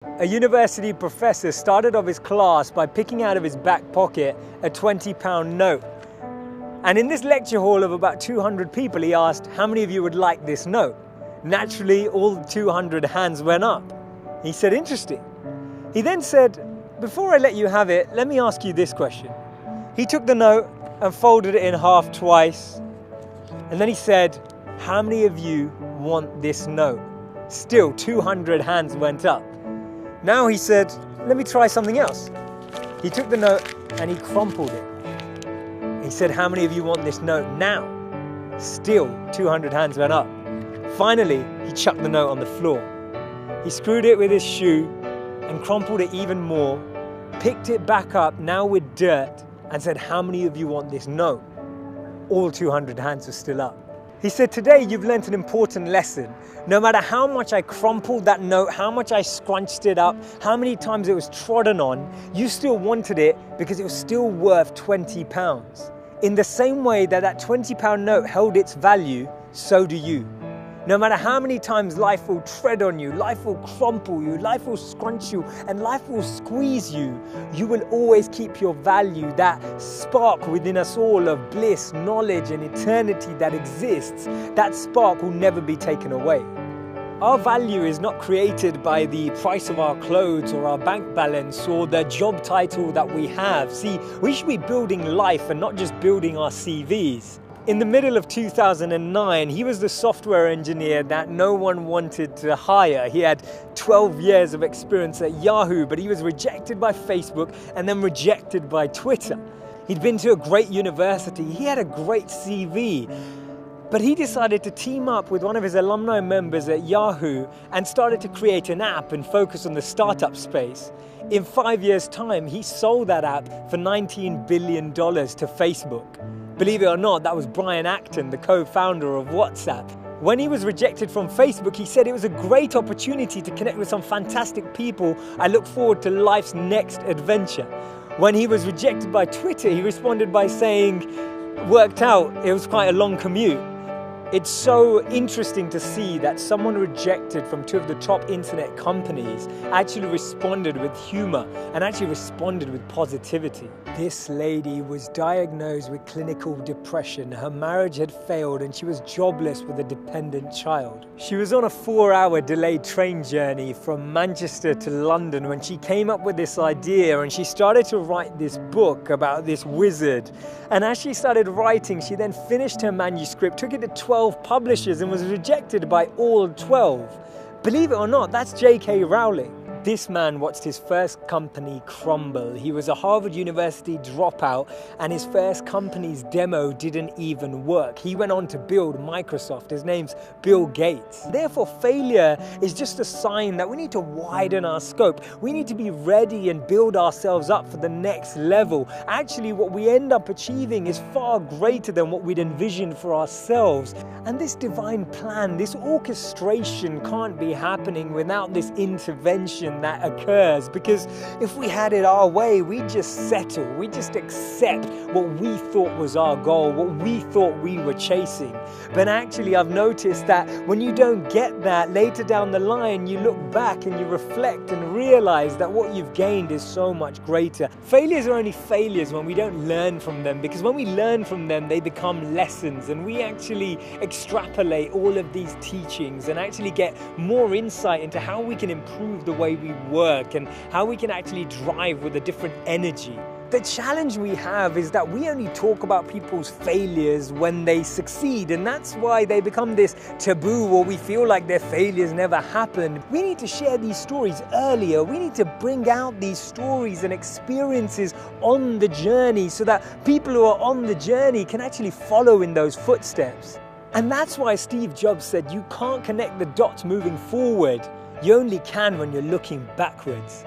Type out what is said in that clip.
A university professor started off his class by picking out of his back pocket a £20 note. And in this lecture hall of about 200 people, he asked, how many of you would like this note? Naturally, all 200 hands went up. He said, interesting. He then said, before I let you have it, let me ask you this question. He took the note and folded it in half twice. And then he said, how many of you want this note? Still, 200 hands went up. Now he said, let me try something else. He took the note and he crumpled it. He said, how many of you want this note now? Still, 200 hands went up. Finally, he chucked the note on the floor. He screwed it with his shoe and crumpled it even more, picked it back up, now with dirt, and said, how many of you want this note? All 200 hands were still up. He said, today you've learnt an important lesson. No matter how much I crumpled that note, how much I scrunched it up, how many times it was trodden on, you still wanted it because it was still worth £20. In the same way that that £20 note held its value, so do you. No matter how many times life will tread on you, life will crumple you, life will scrunch you, and life will squeeze you, you will always keep your value, that spark within us all of bliss, knowledge, and eternity that exists. That spark will never be taken away. Our value is not created by the price of our clothes or our bank balance or the job title that we have. See, we should be building life and not just building our CVs. In the middle of 2009, he was the software engineer that no one wanted to hire. He had 12 years of experience at Yahoo, but he was rejected by Facebook and then rejected by Twitter. He'd been to a great university. He had a great CV. But he decided to team up with one of his alumni members at Yahoo and started to create an app and focus on the startup space. In 5 years' time, he sold that app for $19 billion to Facebook. Believe it or not, that was Brian Acton, the co-founder of WhatsApp. When he was rejected from Facebook, he said it was a great opportunity to connect with some fantastic people. I look forward to life's next adventure. When he was rejected by Twitter, he responded by saying, worked out, it was quite a long commute. It's so interesting to see that someone rejected from two of the top internet companies actually responded with humor and actually responded with positivity. This lady was diagnosed with clinical depression. Her marriage had failed and she was jobless with a dependent child. She was on a 4-hour delayed train journey from Manchester to London when she came up with this idea, and she started to write this book about this wizard. And as she started writing, she then finished her manuscript, took it to 12 publishers and was rejected by all 12. Believe it or not, that's J.K. Rowling. This man watched his first company crumble. He was a Harvard University dropout and his first company's demo didn't even work. He went on to build Microsoft. His name's Bill Gates. Therefore, failure is just a sign that we need to widen our scope. We need to be ready and build ourselves up for the next level. Actually, what we end up achieving is far greater than what we'd envisioned for ourselves. And this divine plan, this orchestration can't be happening without this intervention that occurs, because if we had it our way, we'd just settle, we'd just accept what we thought was our goal, what we thought we were chasing. But actually, I've noticed that when you don't get that, later down the line, you look back and you reflect and realize that what you've gained is so much greater. Failures are only failures when we don't learn from them, because when we learn from them, they become lessons, and we actually extrapolate all of these teachings and actually get more insight into how we can improve the way we work and how we can actually drive with a different energy. The challenge we have is that we only talk about people's failures when they succeed, and that's why they become this taboo, or we feel like their failures never happened. We need to share these stories earlier. We need to bring out these stories and experiences on the journey so that people who are on the journey can actually follow in those footsteps. And that's why Steve Jobs said you can't connect the dots moving forward. You only can when you're looking backwards.